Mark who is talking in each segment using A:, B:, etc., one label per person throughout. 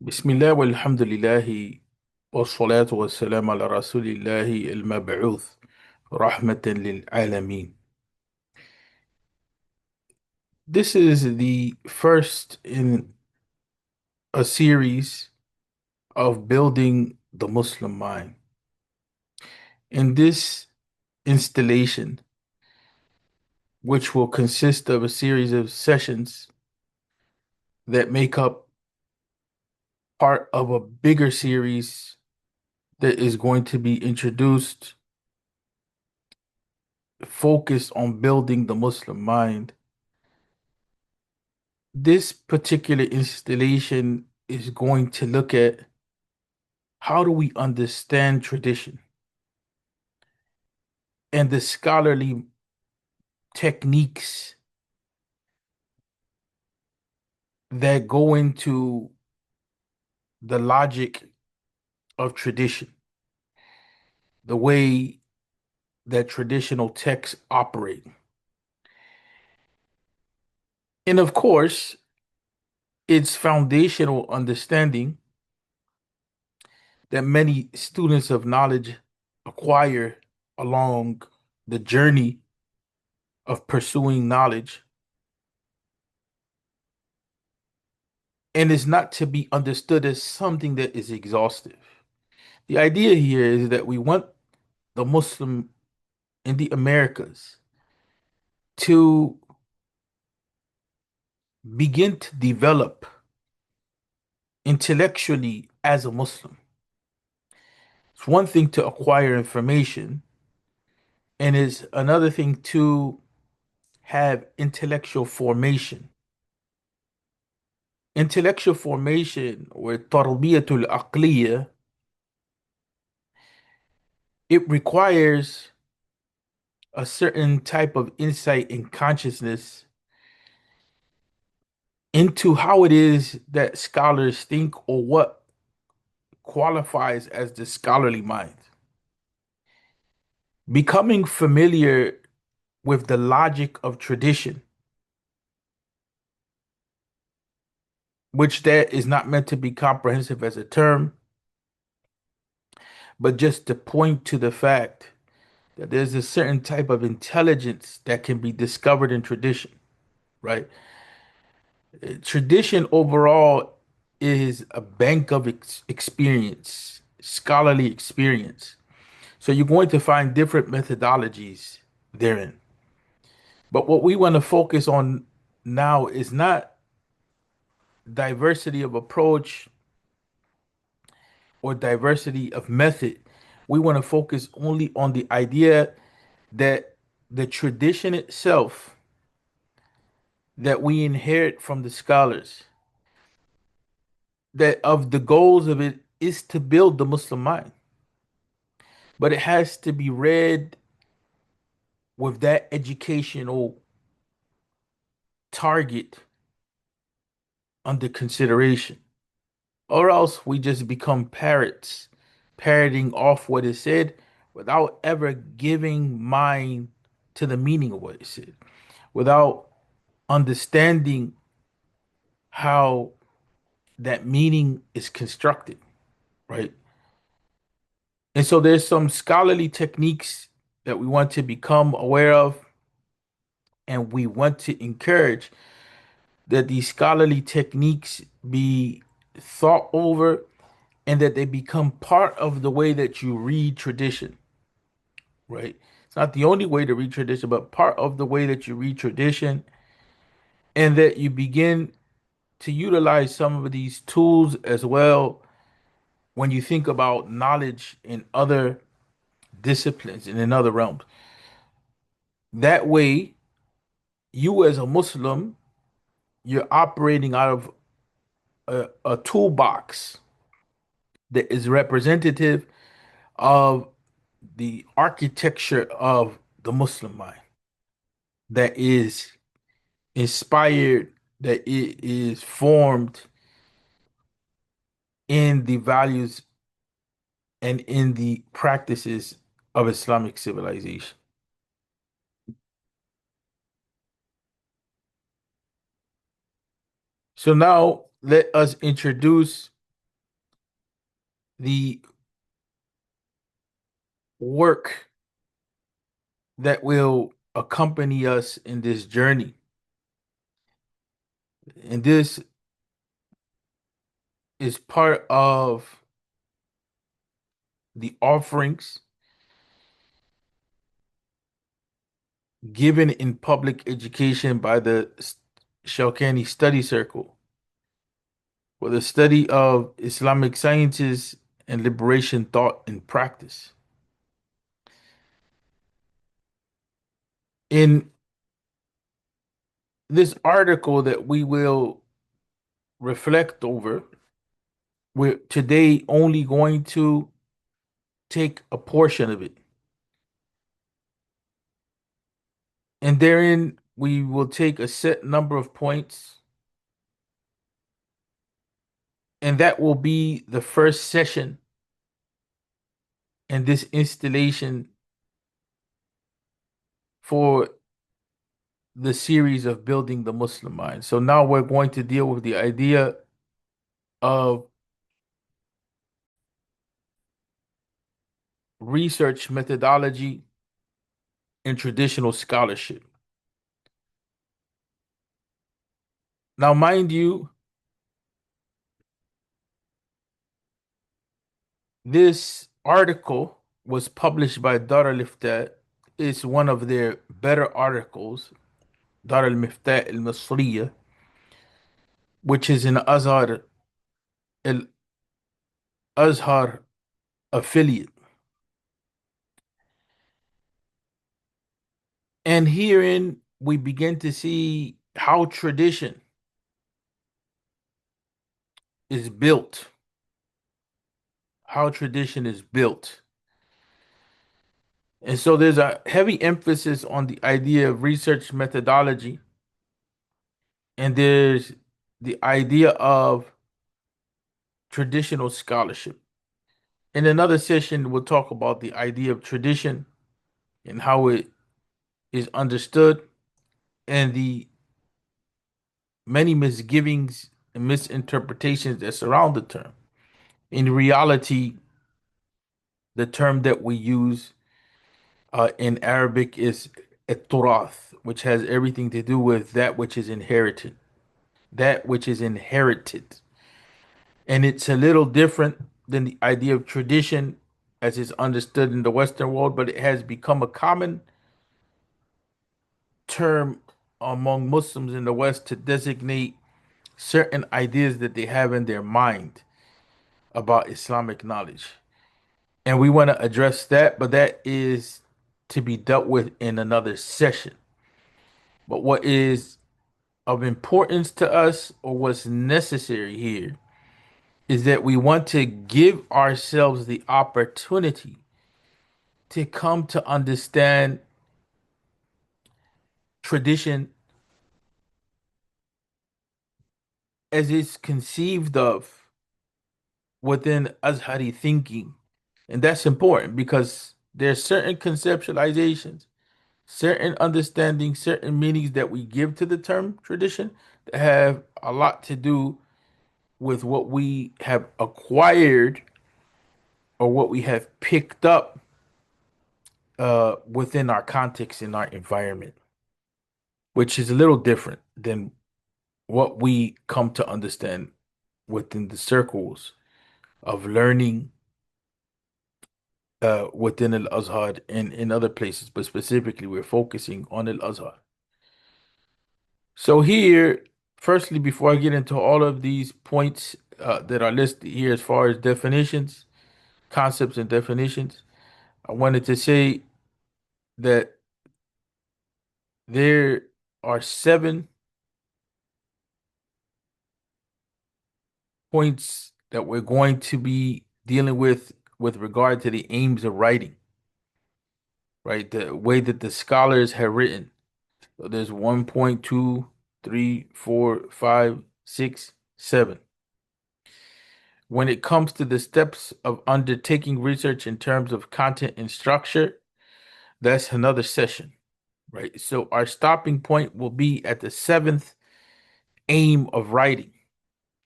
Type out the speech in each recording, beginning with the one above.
A: بسم الله والحمد لله والصلاة والسلام على رسول الله المبعوث رحمة للعالمين. This is the first in a series of building the Muslim mind. In this installation, which will consist of a series of sessions that make up part of a bigger series that is going to be introduced, focused on building the Muslim mind. This particular installation is going to look at how do we understand tradition and the scholarly techniques that go into the logic of tradition, the way that traditional texts operate. And of course, its foundational understanding that many students of knowledge acquire along the journey of pursuing knowledge, and is not to be understood as something that is exhaustive. The idea here is that we want the Muslim in the Americas to begin to develop intellectually as a Muslim. It's one thing to acquire information, and it's another thing to have intellectual formation. Intellectual formation, or tarbiyatul aqliya, it requires a certain type of insight and consciousness into how it is that scholars think or what qualifies as the scholarly mind. Becoming familiar with the logic of tradition, which that is not meant to be comprehensive as a term, but just to point to the fact that there's a certain type of intelligence that can be discovered in tradition, right? Tradition overall is a bank of experience, scholarly experience. So you're going to find different methodologies therein. But what we want to focus on now is not diversity of approach or diversity of method. We want to focus only on the idea that the tradition itself that we inherit from the scholars, that of the goals of it is to build the Muslim mind. But it has to be read with that educational target under consideration. Or else we just become parrots, parroting off what is said without ever giving mind to the meaning of what is said, without understanding how that meaning is constructed, right? And so there's some scholarly techniques that we want to become aware of, and we want to encourage that these scholarly techniques be thought over and that they become part of the way that you read tradition, right? It's not the only way to read tradition, but part of the way that you read tradition, and that you begin to utilize some of these tools as well when you think about knowledge in other disciplines and in other realms. That way, you as a Muslim, you're operating out of a toolbox that is representative of the architecture of the Muslim mind, that is inspired, that it is formed in the values and in the practices of Islamic civilization. So now let us introduce the work that will accompany us in this journey. And this is part of the offerings given in public education by the Shalkani Study Circle for the study of Islamic sciences and liberation thought and practice. In this article that we will reflect over, we're today only going to take a portion of it. And therein, we will take a set number of points, and that will be the first session in this installation for the series of building the Muslim mind. So now we're going to deal with the idea of research methodology and traditional scholarship. Now, mind you, this article was published by Dar al-Ifta. It's one of their better articles, Dar al-Mifta al-Misriya, which is an Azhar affiliate. And herein we begin to see how tradition is built, how tradition is built. And so there's a heavy emphasis on the idea of research methodology, and there's the idea of traditional scholarship. In another session, we'll talk about the idea of tradition and how it is understood and the many misgivings and misinterpretations that surround the term. In reality, the term that we use in Arabic is turath, which has everything to do with that which is inherited. That which is inherited. And it's a little different than the idea of tradition as it's understood in the Western world, but it has become a common term among Muslims in the West to designate certain ideas that they have in their mind about Islamic knowledge. And we want to address that, but that is to be dealt with in another session. But what is of importance to us, or what's necessary here, is that we want to give ourselves the opportunity to come to understand tradition as it's conceived of within Azhari thinking. And that's important because there's certain conceptualizations, certain understandings, certain meanings that we give to the term tradition that have a lot to do with what we have acquired or what we have picked up within our context in our environment, which is a little different than what we come to understand within the circles of learning within Al Azhar and in other places, but specifically we're focusing on Al Azhar. So here, firstly, before I get into all of these points that are listed here as far as definitions, concepts and definitions, I wanted to say that there are 7 points that we're going to be dealing with regard to the aims of writing, right? The way that the scholars have written. So there's 1.2, 3, 4, 5, 6, 7. When it comes to the steps of undertaking research in terms of content and structure, that's another session, right? So our stopping point will be at the 7th aim of writing,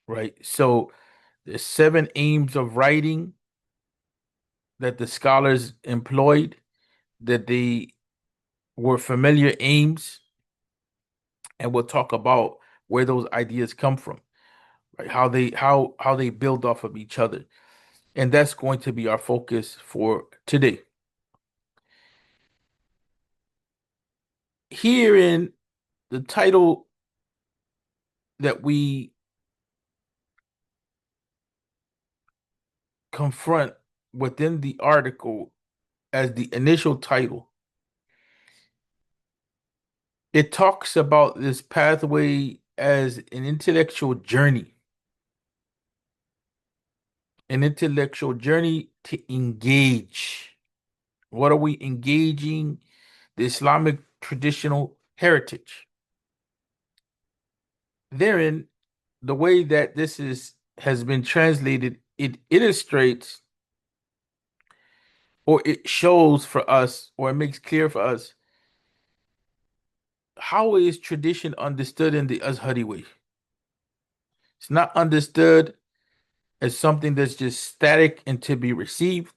A: right? So there's 7 aims of writing that the scholars employed, that they were familiar aims, and we'll talk about where those ideas come from, right? How they build off of each other. And that's going to be our focus for today. Here in the title that we confront within the article as the initial title, it talks about this pathway as an intellectual journey to engage. What are we engaging? The Islamic traditional heritage. Therein, the way that this is has been translated, it illustrates or it shows for us or it makes clear for us how is tradition understood in the Azhari way. It's not understood as something that's just static and to be received,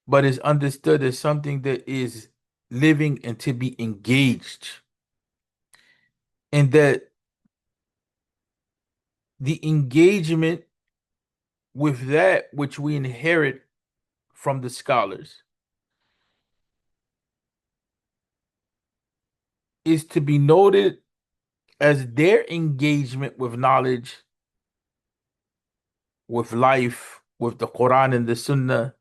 A: but is understood as something that is living and to be engaged. And that the engagement with that which we inherit from the scholars is to be noted as their engagement with knowledge, with life, with the Quran and the Sunnah,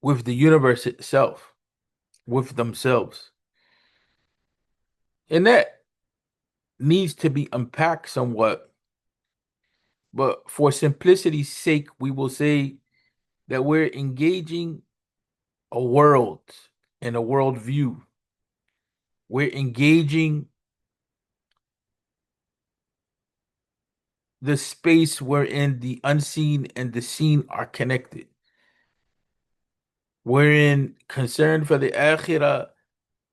A: with the universe itself, with themselves. And that needs to be unpacked somewhat. But for simplicity's sake, we will say that we're engaging a world and a worldview. We're engaging the space wherein the unseen and the seen are connected. Wherein concern for the akhirah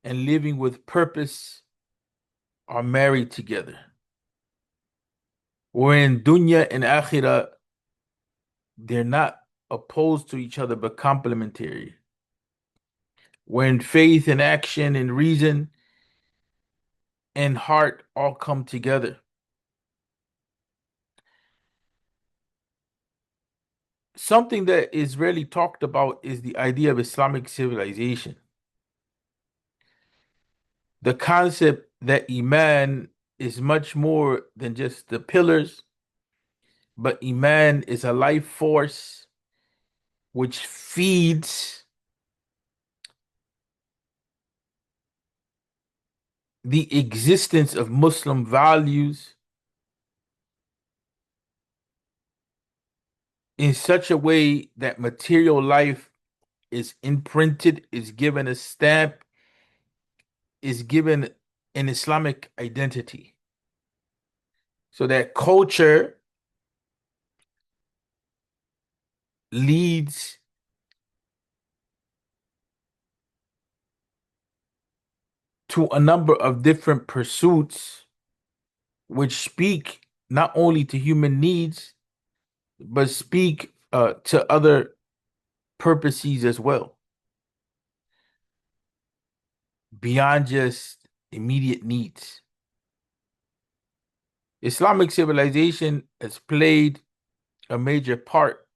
A: and living with purpose are married together. Wherein dunya and akhirah, they're not opposed to each other but complementary. When faith and action and reason and heart all come together. Something that is rarely talked about is the idea of Islamic civilization. The concept that Iman is much more than just the pillars, but Iman is a life force which feeds the existence of Muslim values in such a way that material life is imprinted, is given a stamp, is given an Islamic identity. So that culture leads to a number of different pursuits which speak not only to human needs, but speak to other purposes as well, beyond just immediate needs. Islamic civilization has played a major part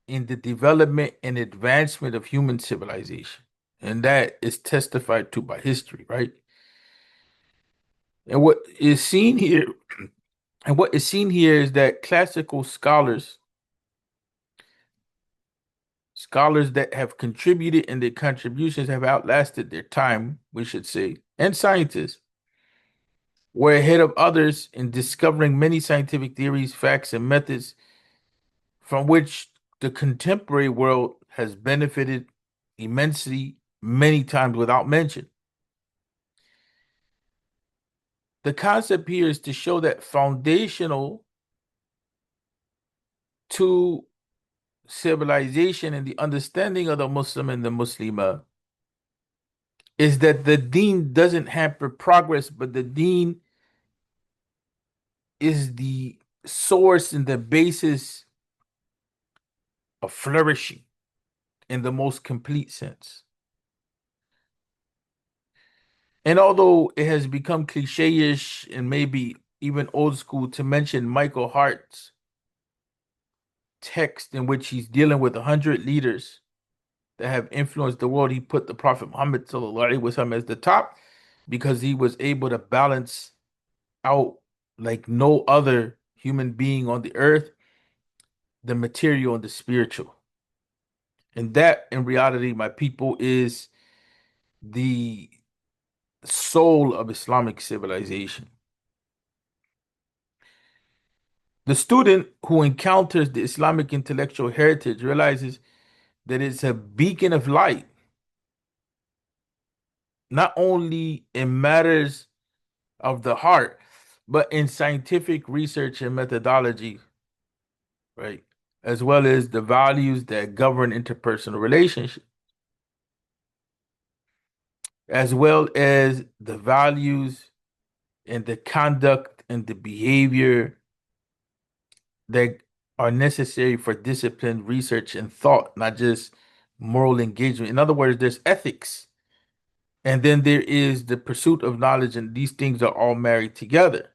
A: in the development and advancement of human civilization. And that is testified to by history, right? And what is seen here, and what is seen here is that classical scholars that have contributed and their contributions have outlasted their time, we should say, and scientists were ahead of others in discovering many scientific theories, facts, and methods from which the contemporary world has benefited immensely many times without mention. The concept here is to show that foundational to civilization and the understanding of the Muslim and the Muslimah is that the deen doesn't hamper progress, but the deen is the source and the basis of flourishing in the most complete sense. And although it has become cliche-ish and maybe even old school to mention Michael Hart's text in which he's dealing with 100 leaders that have influenced the world, he put the Prophet Muhammad sallallahu alaihi wasallam as the top because he was able to balance out like no other human being on the earth, the material and the spiritual. And that, in reality, my people, is the soul of Islamic civilization. The student who encounters the Islamic intellectual heritage realizes that it's a beacon of light, not only in matters of the heart, but in scientific research and methodology, right? As well as the values that govern interpersonal relationships, as well as the values and the conduct and the behavior that are necessary for disciplined research and thought, not just moral engagement. In other words, there's ethics, and then there is the pursuit of knowledge, and these things are all married together.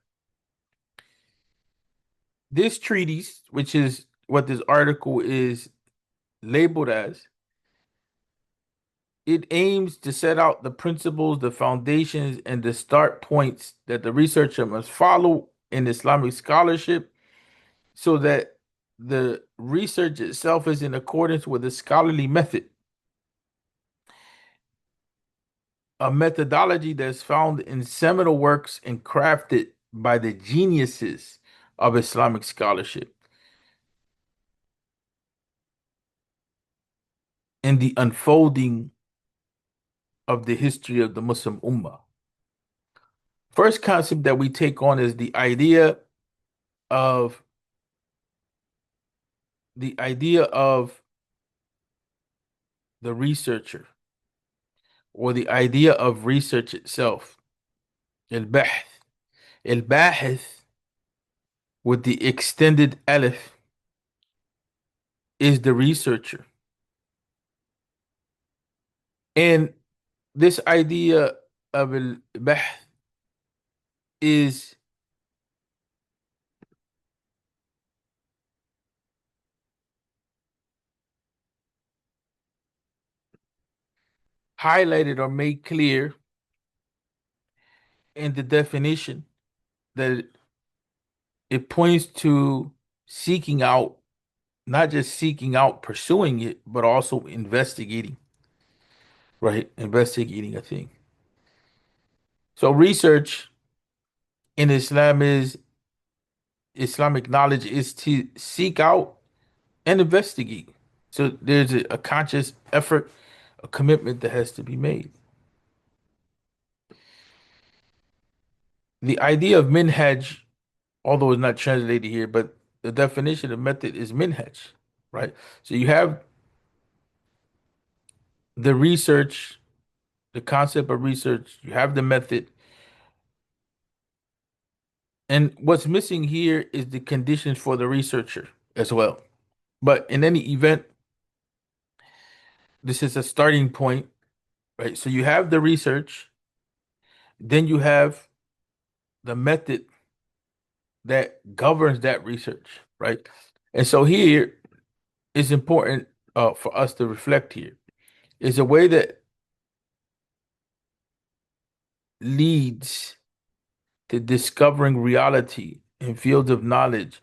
A: This treatise, which is what this article is labeled as, it aims to set out the principles, the foundations, and the start points that the researcher must follow in Islamic scholarship so that the research itself is in accordance with a scholarly method, a methodology that's found in seminal works and crafted by the geniuses of Islamic scholarship in the unfolding of the history of the Muslim Ummah. First concept that we take on is of the idea of the researcher or the idea of research itself. البحث. الباحث with the extended alif is the researcher. And this idea of al-bahth is highlighted or made clear in the definition that it points to seeking out, not just seeking out, pursuing it, but also investigating, right? Investigating a thing. So research in Islam is Islamic knowledge is to seek out and investigate. So there's a conscious effort, a commitment that has to be made. The idea of minhaj, although it's not translated here, but the definition of method is minhaj, right? So you have the research, the concept of research, you have the method, and what's missing here is the conditions for the researcher as well. But in any event, this is a starting point, right? So you have the research, then you have the method that governs that research, right? And so here it's important for us to reflect here. Is a way that leads to discovering reality in fields of knowledge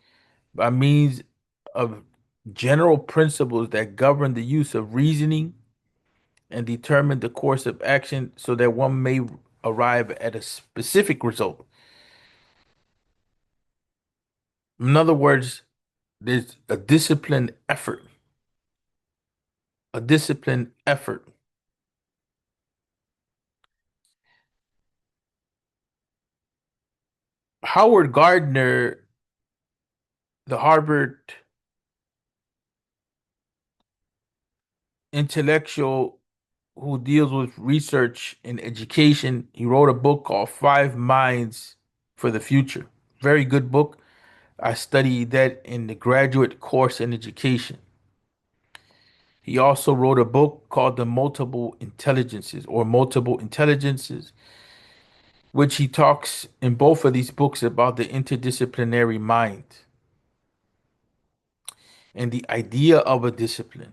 A: by means of general principles that govern the use of reasoning and determine the course of action so that one may arrive at a specific result. In other words, there's a disciplined effort, a disciplined effort. Howard Gardner, the Harvard intellectual who deals with research and education, he wrote a book called Five Minds for the Future. Very good book. I studied that in the graduate course in education. He also wrote a book called The Multiple Intelligences or Multiple Intelligences, which he talks in both of these books about the interdisciplinary mind and the idea of a discipline.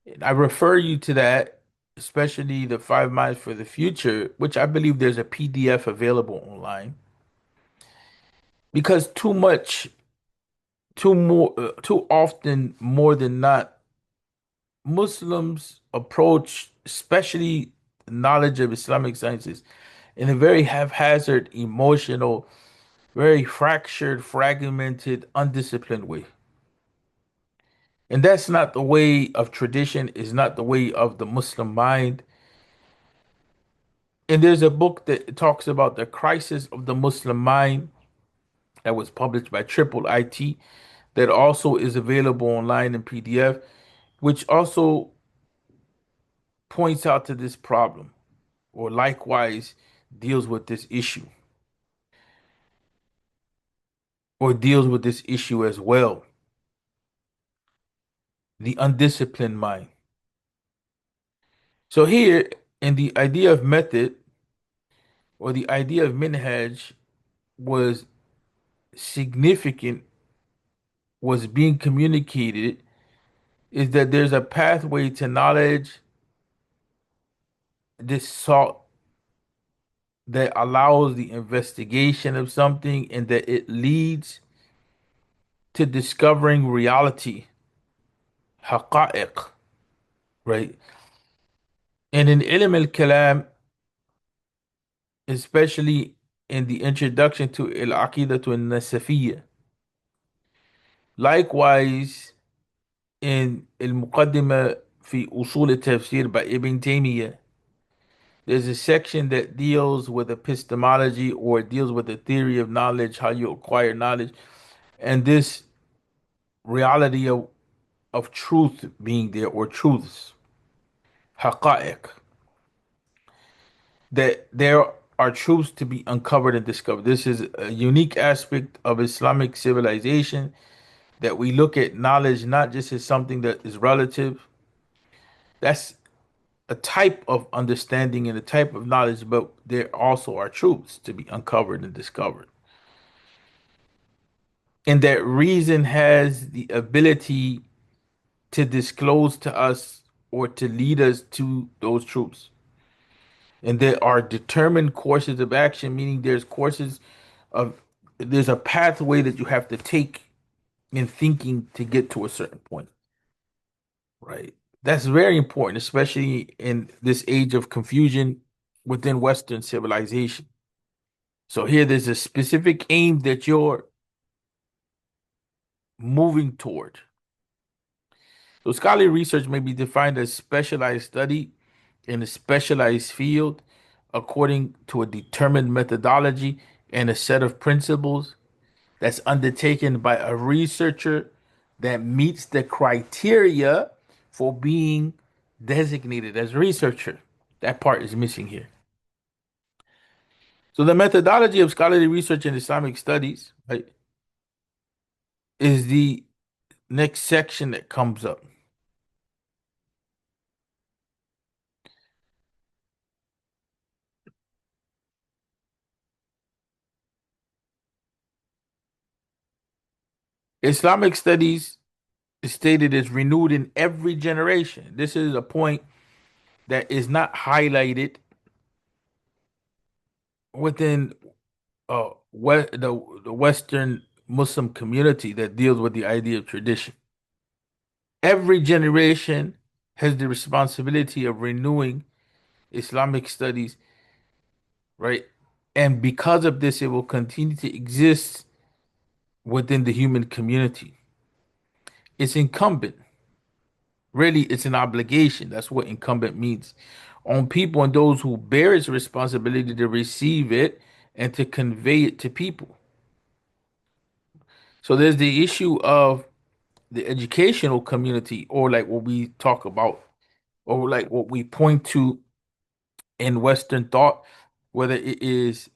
A: And I refer you to that, especially the Five Minds for the Future, which I believe there's a PDF available online, because too often, more than not, Muslims approach, especially knowledge of Islamic sciences, in a very haphazard, emotional, very fractured, fragmented, undisciplined way. And that's not the way of tradition, is not the way of the Muslim mind. And there's a book that talks about the crisis of the Muslim mind that was published by Triple IT that also is available online in PDF, which also points out to this problem or likewise deals with this issue or deals with this issue as well. The undisciplined mind. So here in the idea of method or the idea of minhaj was significant, was being communicated is that there's a pathway to knowledge, this salt that allows the investigation of something and that it leads to discovering reality, haqa'iq, right? And in ilm al-kalam, especially in the introduction to al-aqidatu al-nasafiyya, likewise in al-muqaddimah fi usul al-tafsir by Ibn Taymiyyah, there's a section that deals with epistemology or deals with the theory of knowledge, how you acquire knowledge, and this reality of truth being there or truths, haqa'iq, that there are truths to be uncovered and discovered. This is a unique aspect of Islamic civilization that we look at knowledge not just as something that is relative. That's a type of understanding and a type of knowledge, but there also are truths to be uncovered and discovered. And that reason has the ability to disclose to us or to lead us to those truths. And there are determined courses of action, meaning of there's a pathway that you have to take in thinking to get to a certain point, right? That's very important, especially in this age of confusion within Western civilization. So here there's a specific aim that you're moving toward. So scholarly research may be defined as specialized study in a specialized field according to a determined methodology and a set of principles that's undertaken by a researcher that meets the criteria for being designated as a researcher. That part is missing here. So the methodology of scholarly research in Islamic studies, right, is the next section that comes up. Islamic studies is stated as renewed in every generation. This is a point that is not highlighted within the Western Muslim community that deals with the idea of tradition. Every generation has the responsibility of renewing Islamic studies, right? And because of this, it will continue to exist within the human community. It's incumbent. Really, it's an obligation. That's what incumbent means on people and those who bear its responsibility to receive it and to convey it to people. So there's the issue of the educational community, or like what we talk about, or like what we point to in Western thought, whether it is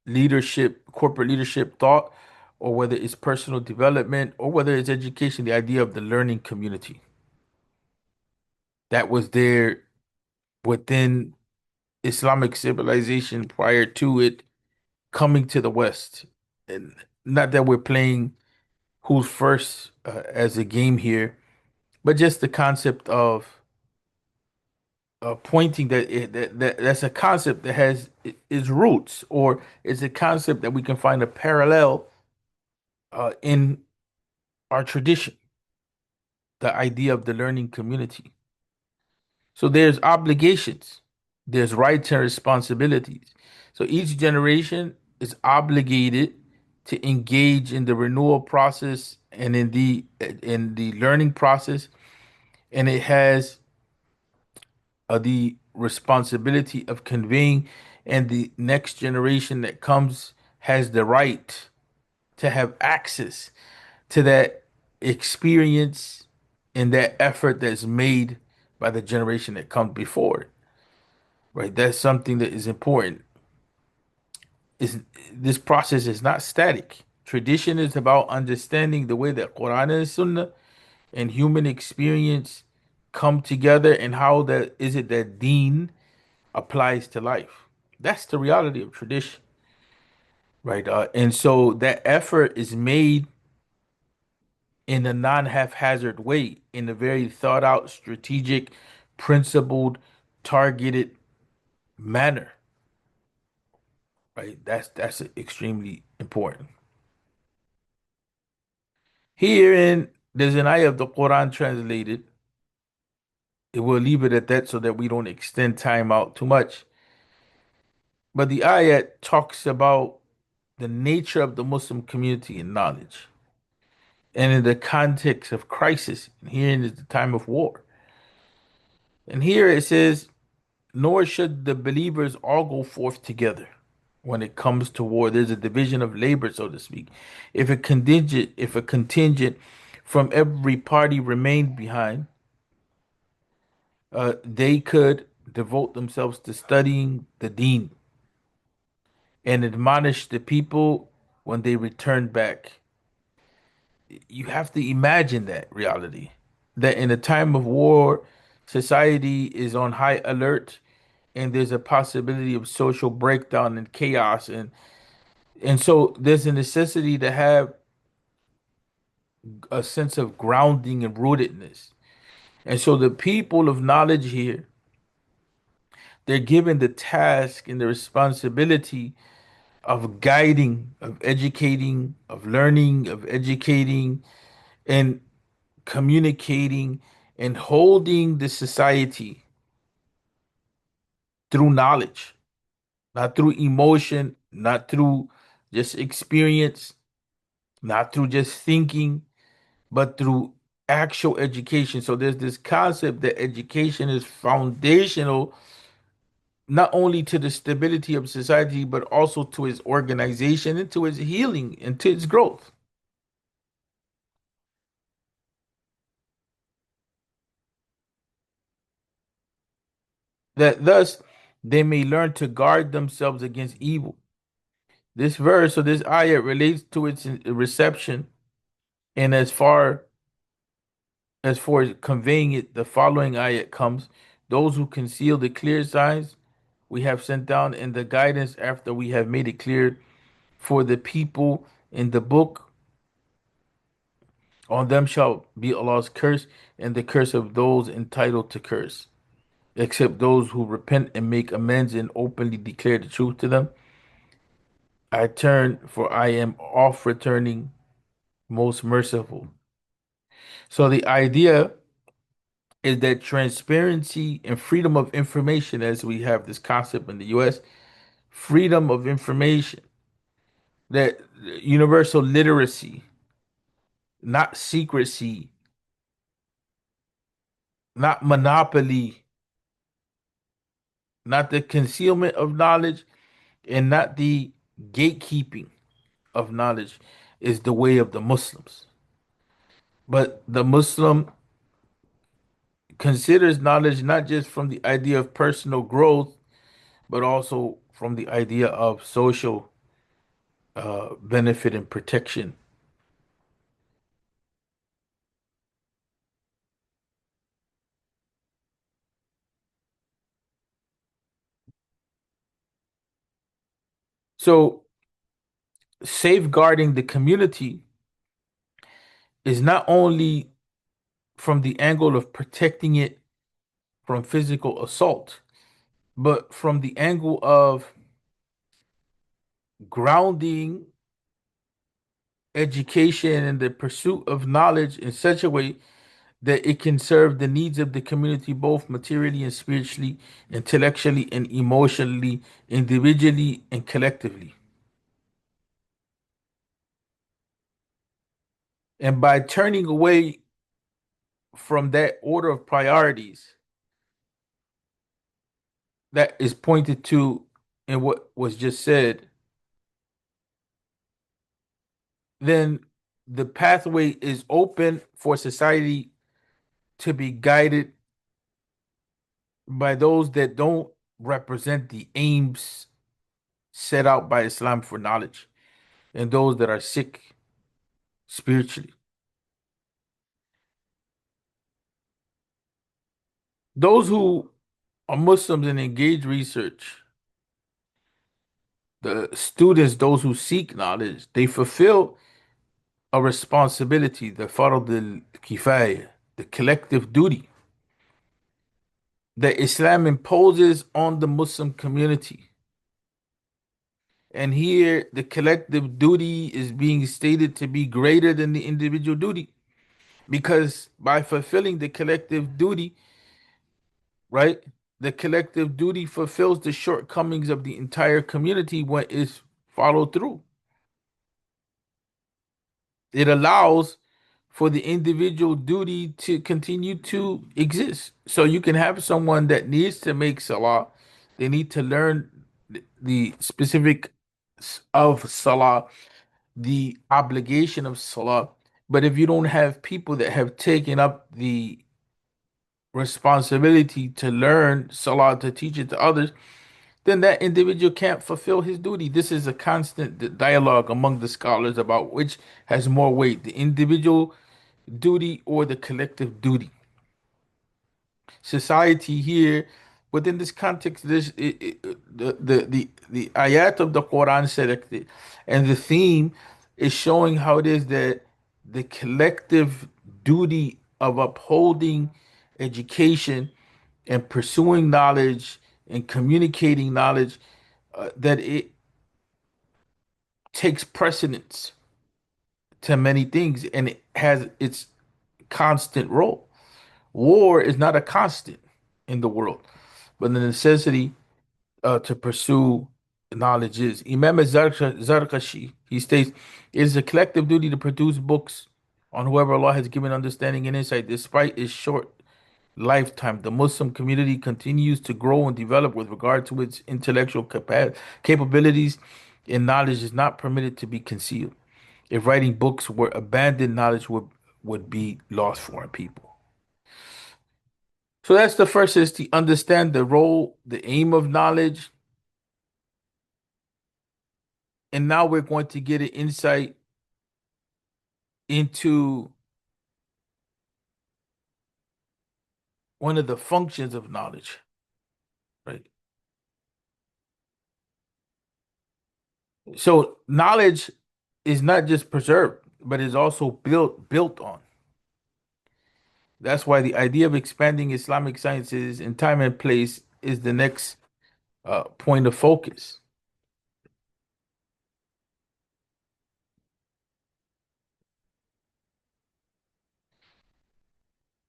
A: leadership, corporate leadership thought, or whether it's personal development, or whether it's education, the idea of the learning community that was there within Islamic civilization prior to it coming to the West. And not that we're playing who's first as a game here, but just the concept of pointing that, that's a concept that has its roots, or it's a concept that we can find a parallel in our tradition, the idea of the learning community. So there's obligations, there's rights and responsibilities. So each generation is obligated to engage in the renewal process and in the learning process, and it has the responsibility of conveying, and the next generation that comes has the right to have access to that experience and that effort that's made by the generation that comes before it, right? That's something that is important. Is this process is not static. Tradition is about understanding the way that Quran and Sunnah and human experience come together, and how that is it that Deen applies to life. That's the reality of tradition, right? And so that effort is made in a non-haphazard way, in a very thought out, strategic, principled, targeted manner, right? That's extremely important. Herein, there's an ayah of the Quran translated. It will leave it at that so that we don't extend time out too much. But the ayat talks about the nature of the Muslim community in knowledge, and in the context of crisis. And herein is the time of war. And here it says, nor should the believers all go forth together. When it comes to war, there's a division of labor, so to speak. If a contingent from every party remained behind, they could devote themselves to studying the Deen and admonish the people when they returned back. You have to imagine that reality, that in a time of war, society is on high alert, and there's a possibility of social breakdown and chaos, and so there's a necessity to have a sense of grounding and rootedness. And so the people of knowledge here, they're given the task and the responsibility of guiding, of educating, of learning, of educating, and communicating, and holding the society through knowledge, not through emotion, not through just experience, not through just thinking, but through actual education. So there's this concept that education is foundational not only to the stability of society, but also to its organization and to its healing and to its growth. That thus they may learn to guard themselves against evil. This verse or this ayat relates to its reception, and as far as conveying it, the following ayat comes: those who conceal the clear signs we have sent down in the guidance after we have made it clear for the people in the book, on them shall be Allah's curse and the curse of those entitled to curse, except those who repent and make amends and openly declare the truth to them. I turn, for I am oft returning, most merciful. So the idea is that transparency and freedom of information, as we have this concept in the US, freedom of information, that universal literacy, not secrecy, not monopoly, not the concealment of knowledge, and not the gatekeeping of knowledge, is the way of the Muslims. But the Muslim considers knowledge not just from the idea of personal growth, but also from the idea of social benefit and protection. So, safeguarding the community is not only from the angle of protecting it from physical assault, but from the angle of grounding education and the pursuit of knowledge in such a way that it can serve the needs of the community both materially and spiritually, intellectually and emotionally, individually and collectively. And by turning away from that order of priorities that is pointed to in what was just said, then the pathway is open for society to be guided by those that don't represent the aims set out by Islam for knowledge and those that are sick spiritually. Those who are Muslims and engage research, the students, those who seek knowledge, they fulfill a responsibility, the farad al-kifaya, the collective duty that Islam imposes on the Muslim community. And here, the collective duty is being stated to be greater than the individual duty because by fulfilling the collective duty, right, the collective duty fulfills the shortcomings of the entire community when it's followed through. It allows for the individual duty to continue to exist. So you can have someone that needs to make salah, they need to learn the specific of salah, the obligation of salah. But if you don't have people that have taken up the responsibility to learn salah, to teach it to others, then that individual can't fulfill his duty. This is a constant dialogue among the scholars about which has more weight, the individual duty or the collective duty. Society here, within this context, the ayat of the Quran selected, and the theme is showing how it is that the collective duty of upholding education and pursuing knowledge and communicating knowledge, that it takes precedence to many things and it has its constant role. War is not a constant in the world, but the necessity to pursue knowledge is. Imam Zarkashi, he states, it is a collective duty to produce books on whoever Allah has given understanding and insight. Despite its short lifetime, the Muslim community continues to grow and develop with regard to its intellectual capabilities, and knowledge is not permitted to be concealed. If writing books were abandoned, knowledge would be lost for our people. So that's the first is to understand the role, the aim of knowledge. And now we're going to get an insight into one of the functions of knowledge, right? So knowledge is not just preserved, but is also built on. That's why the idea of expanding Islamic sciences in time and place is the next point of focus.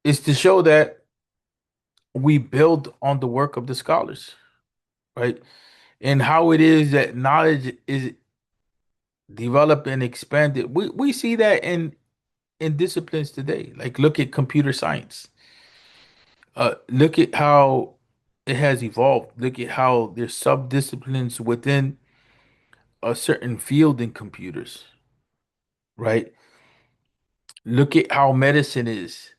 A: Is to show that we build on the work of the scholars, right? And how it is that knowledge is developed and expanded. We see that in disciplines today. Like look at computer science. Look at how it has evolved. Look at how there's sub-disciplines within a certain field in computers, right? Look at how medicine is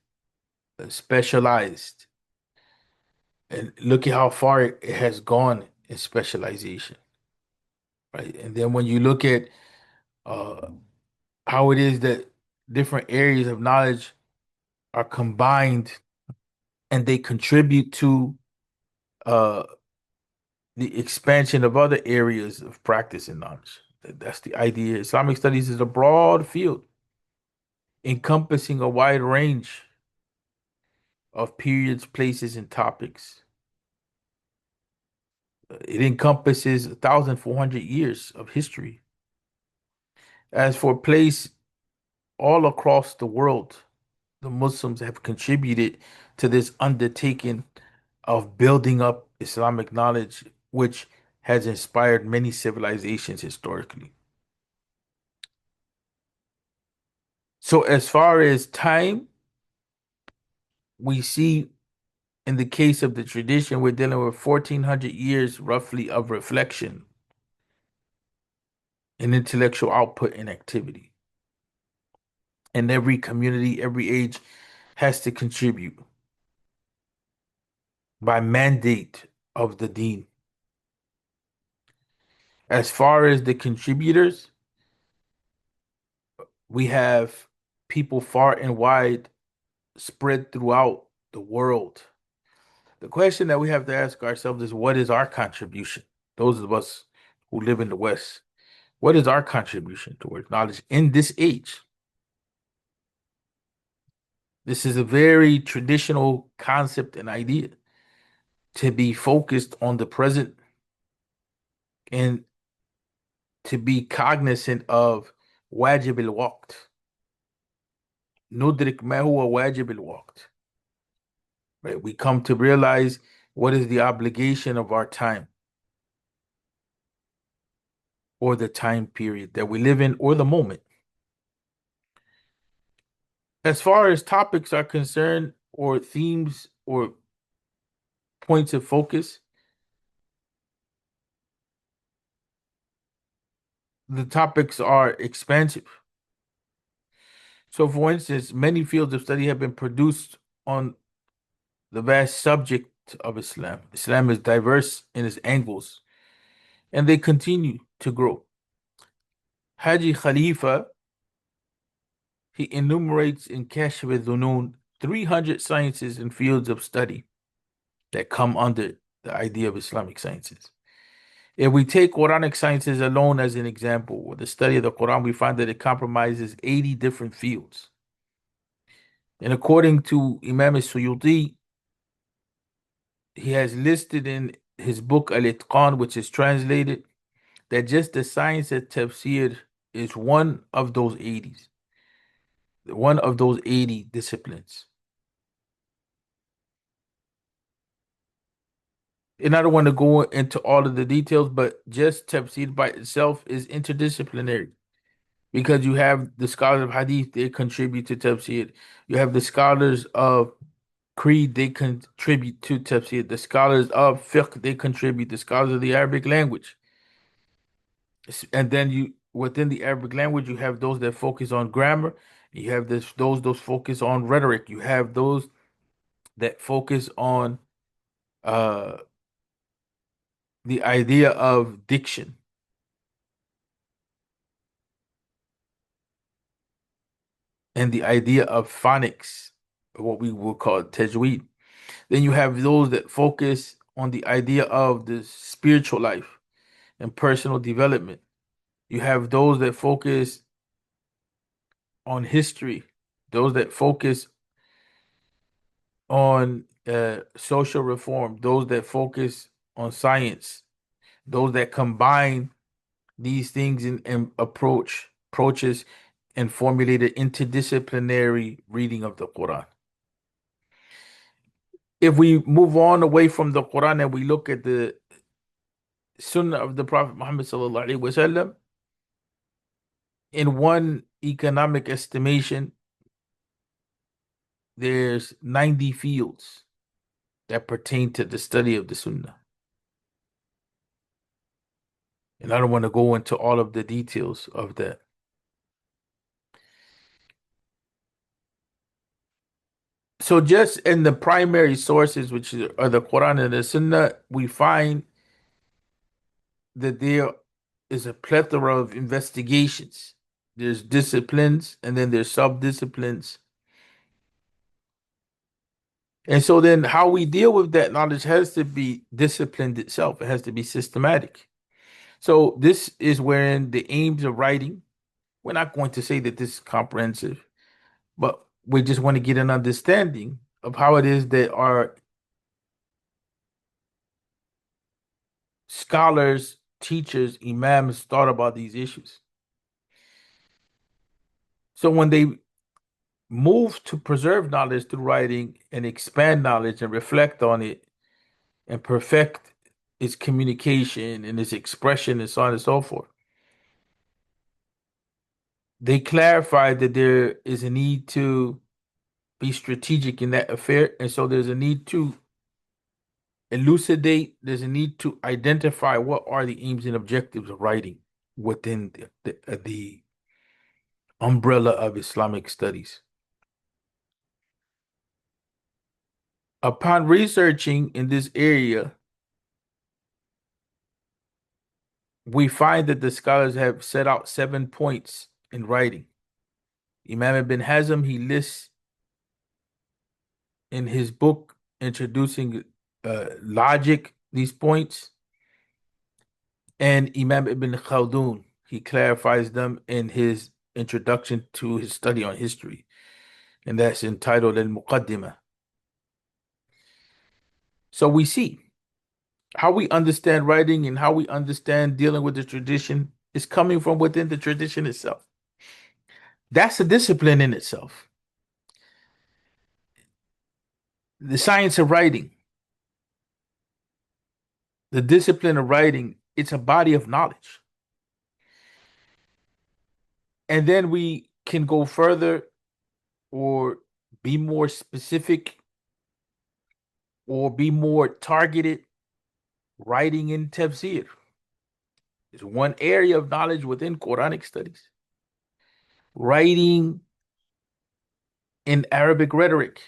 A: specialized, and look at how far it has gone in specialization, right? And then when you look at uh, how it is that different areas of knowledge are combined and they contribute to uh, the expansion of other areas of practice and knowledge. That's the idea. Islamic studies is a broad field encompassing a wide range of periods, places, and topics. It encompasses 1,400 years of history. As for place all across the world, the Muslims have contributed to this undertaking of building up Islamic knowledge, which has inspired many civilizations historically. So, as far as time, we see in the case of the tradition, we're dealing with 1,400 years roughly of reflection and intellectual output and activity. And every community, every age has to contribute by mandate of the deen. As far as the contributors, we have people far and wide spread throughout the world. The question that we have to ask ourselves is what is our contribution? Those of us who live in the West, what is our contribution towards knowledge in this age? This is a very traditional concept and idea to be focused on the present and to be cognizant of wajib al-waqt. Nudrik ma huwa wajib al-waqt. Right? We come to realize what is the obligation of our time or the time period that we live in or the moment. As far as topics are concerned, or themes or points of focus, the topics are expansive. So, for instance, many fields of study have been produced on the vast subject of Islam. Islam is diverse in its angles, and they continue to grow. Haji Khalifa, he enumerates in Kashf al-Dhunun 300 sciences and fields of study that come under the idea of Islamic sciences. If we take Quranic sciences alone as an example, with the study of the Quran, we find that it compromises 80 different fields. And according to Imam Suyuti, he has listed in his book Al-Itqan, which is translated, that just the science of tafsir is one of those 80 disciplines. And I don't want to go into all of the details, but just tafsir by itself is interdisciplinary because you have the scholars of hadith, they contribute to tafsir. You have the scholars of creed, they contribute to tafsir. The scholars of fiqh, they contribute. The scholars of the Arabic language. And then you within the Arabic language, you have those that focus on grammar. You have those focus on rhetoric. You have those that focus on uh the idea of diction and the idea of phonics, what we will call tajweed. Then you have those that focus on the idea of the spiritual life and personal development. You have those that focus on history, those that focus on social reform, those that focus on science, those that combine these things and approaches and formulate an interdisciplinary reading of the Quran. If we move on away from the Quran and we look at the Sunnah of the Prophet Muhammad sallallahu alaihi wasallam, in one economic estimation, there's 90 fields that pertain to the study of the Sunnah. And I don't want to go into all of the details of that. So just in the primary sources, which are the Quran and the Sunnah, we find that there is a plethora of investigations. There's disciplines and then there's sub-disciplines. And so then how we deal with that knowledge has to be disciplined itself. It has to be systematic. So this is wherein the aims of writing, we're not going to say that this is comprehensive, but we just want to get an understanding of how it is that our scholars, teachers, imams thought about these issues. So when they move to preserve knowledge through writing and expand knowledge and reflect on it and perfect its communication and its expression and so on and so forth, they clarified that there is a need to be strategic in that affair. And so there's a need to elucidate, there's a need to identify what are the aims and objectives of writing within the umbrella of Islamic studies. Upon researching in this area, we find that the scholars have set out 7 points in writing. Imam Ibn Hazm, he lists in his book introducing logic these points, and Imam Ibn Khaldun, he clarifies them in his introduction to his study on history, and that's entitled Al-Muqaddimah. So we see how we understand writing and how we understand dealing with the tradition is coming from within the tradition itself. That's a discipline in itself. The science of writing, the discipline of writing, it's a body of knowledge. And then we can go further or be more specific or be more targeted. Writing in tafsir is one area of knowledge within Quranic studies. Writing in Arabic rhetoric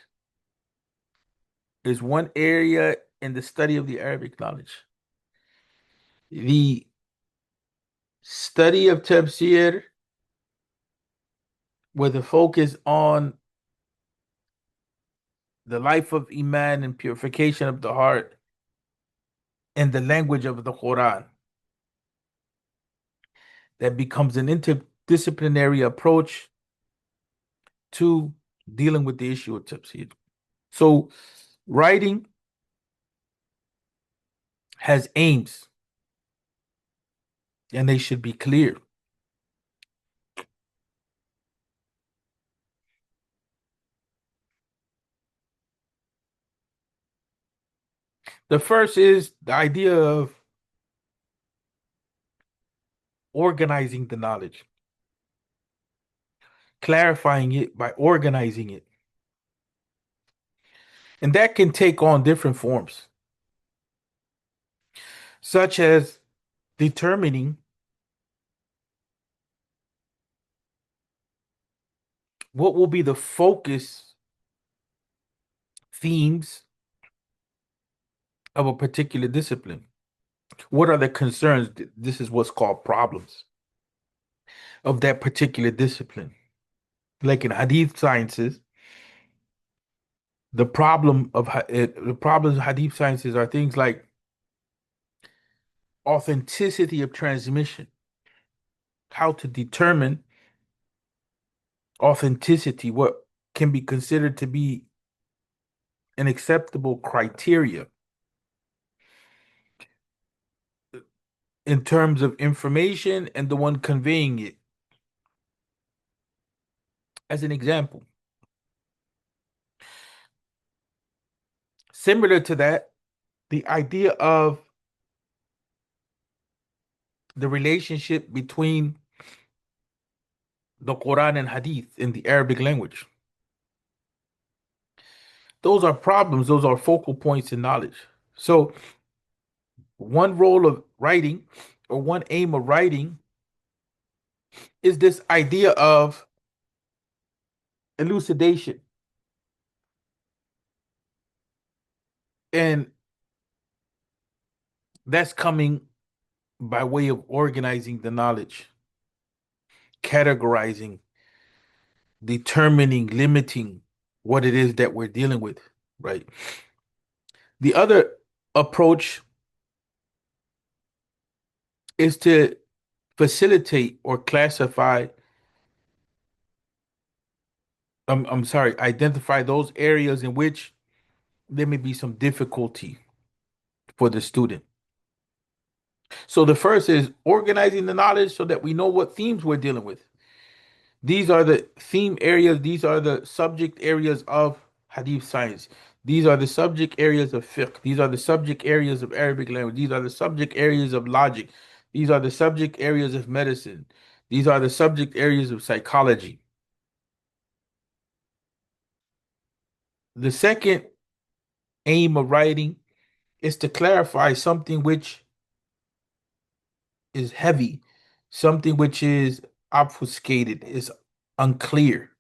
A: is one area in the study of the Arabic knowledge. The study of tafsir with a focus on the life of Iman and purification of the heart and the language of the Quran, that becomes an interdisciplinary approach to dealing with the issue of tafsir. So writing has aims and they should be clear. The first is the idea of organizing the knowledge, clarifying it by organizing it. And that can take on different forms, such as determining what will be the focus themes of a particular discipline. What are the concerns? This is what's called problems of that particular discipline. Like in Hadith sciences, the problems of Hadith sciences are things like authenticity of transmission, how to determine authenticity, what can be considered to be an acceptable criteria in terms of information and the one conveying it. As an example, similar to that, the idea of the relationship between the Quran and Hadith in the Arabic language. Those are problems, those are focal points in knowledge. So, one role of writing or one aim of writing is this idea of elucidation. And that's coming by way of organizing the knowledge, categorizing, determining, limiting what it is that we're dealing with, right? The other approach is to facilitate or classify, I'm sorry, identify those areas in which there may be some difficulty for the student. So the first is organizing the knowledge so that we know what themes we're dealing with. These are the theme areas, these are the subject areas of hadith science. These are the subject areas of fiqh. These are the subject areas of Arabic language. These are the subject areas of logic. These are the subject areas of medicine. These are the subject areas of psychology. The second aim of writing is to clarify something which is heavy, something which is obfuscated, is unclear,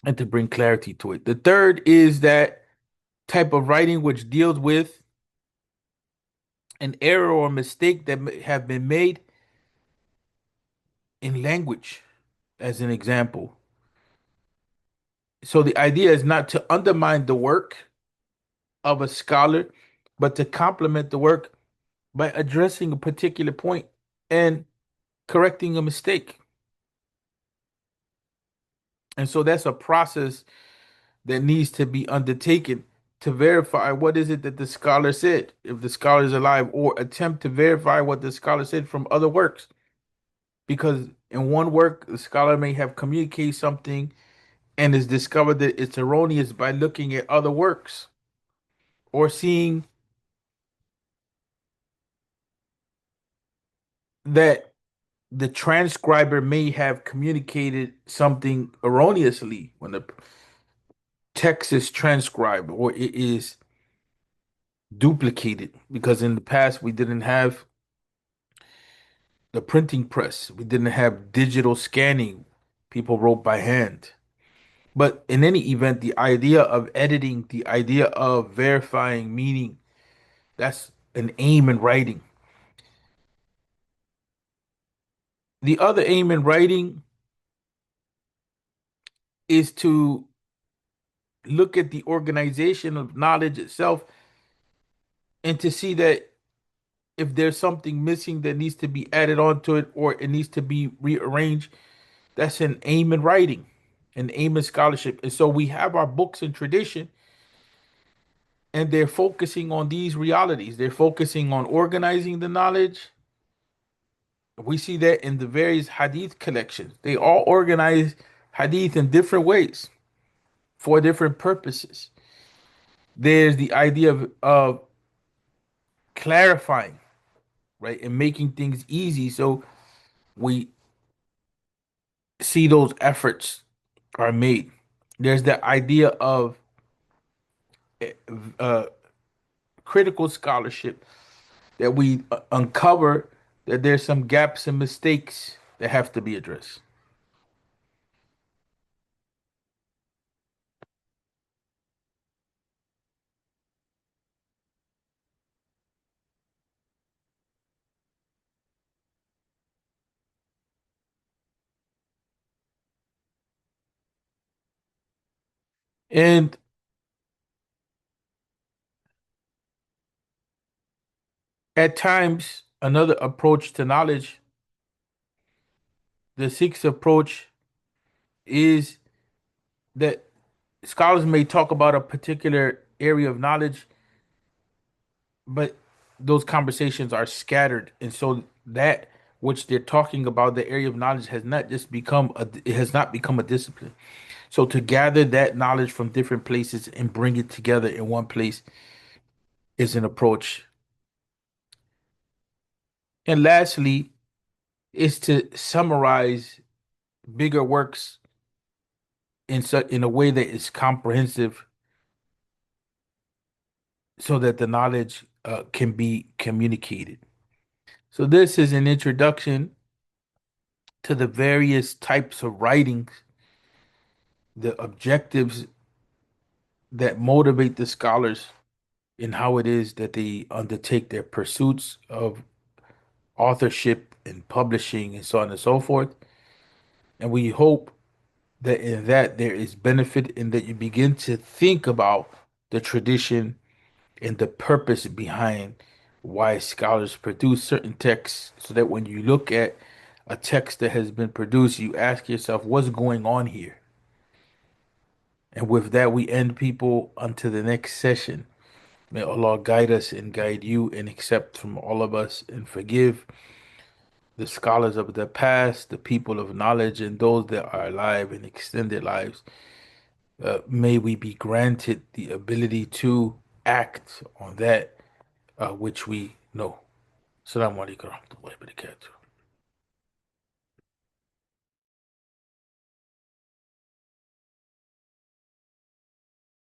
A: and to bring clarity to it. The third is that type of writing which deals with an error or mistake that may have been made in language, as an example. So the idea is not to undermine the work of a scholar, but to complement the work by addressing a particular point and correcting a mistake. And so that's a process that needs to be undertaken to verify what is it that the scholar said, if the scholar is alive, or attempt to verify what the scholar said from other works. Because in one work, the scholar may have communicated something and has discovered that it's erroneous by looking at other works or seeing that the transcriber may have communicated something erroneously when the text is transcribed or it is duplicated. Because in the past, we didn't have the printing press, we didn't have digital scanning, people wrote by hand. But in any event, the idea of editing, the idea of verifying meaning, that's an aim in writing. The other aim in writing is to look at the organization of knowledge itself and to see that if there's something missing that needs to be added onto it or it needs to be rearranged, that's an aim in writing, an aim in scholarship. And so we have our books and tradition, and they're focusing on these realities. They're focusing on organizing the knowledge. We see that in the various hadith collections. They all organize hadith in different ways for different purposes. There's the idea of clarifying, right, and making things easy. So we see those efforts are made. There's the idea of uh, critical scholarship that we uncover that there's some gaps and mistakes that have to be addressed. And at times, another approach to knowledge, the sixth approach, is that scholars may talk about a particular area of knowledge, but those conversations are scattered. And so that which they're talking about, the area of knowledge, has not just become it has not become a discipline. So to gather that knowledge from different places and bring it together in one place is an approach. And lastly, is to summarize bigger works in a way that is comprehensive so that the knowledge can be communicated. So this is an introduction to the various types of writings, the objectives that motivate the scholars, in how it is that they undertake their pursuits of authorship and publishing and so on and so forth. And we hope that in that there is benefit and that you begin to think about the tradition and the purpose behind why scholars produce certain texts so that when you look at a text that has been produced, you ask yourself, what's going on here? And with that, we end people until the next session. May Allah guide us and guide you and accept from all of us and forgive the scholars of the past, the people of knowledge, and those that are alive and extend their lives. May we be granted the ability to act on that which we know. Assalamu alaikum warahmatullahi wabarakatuh.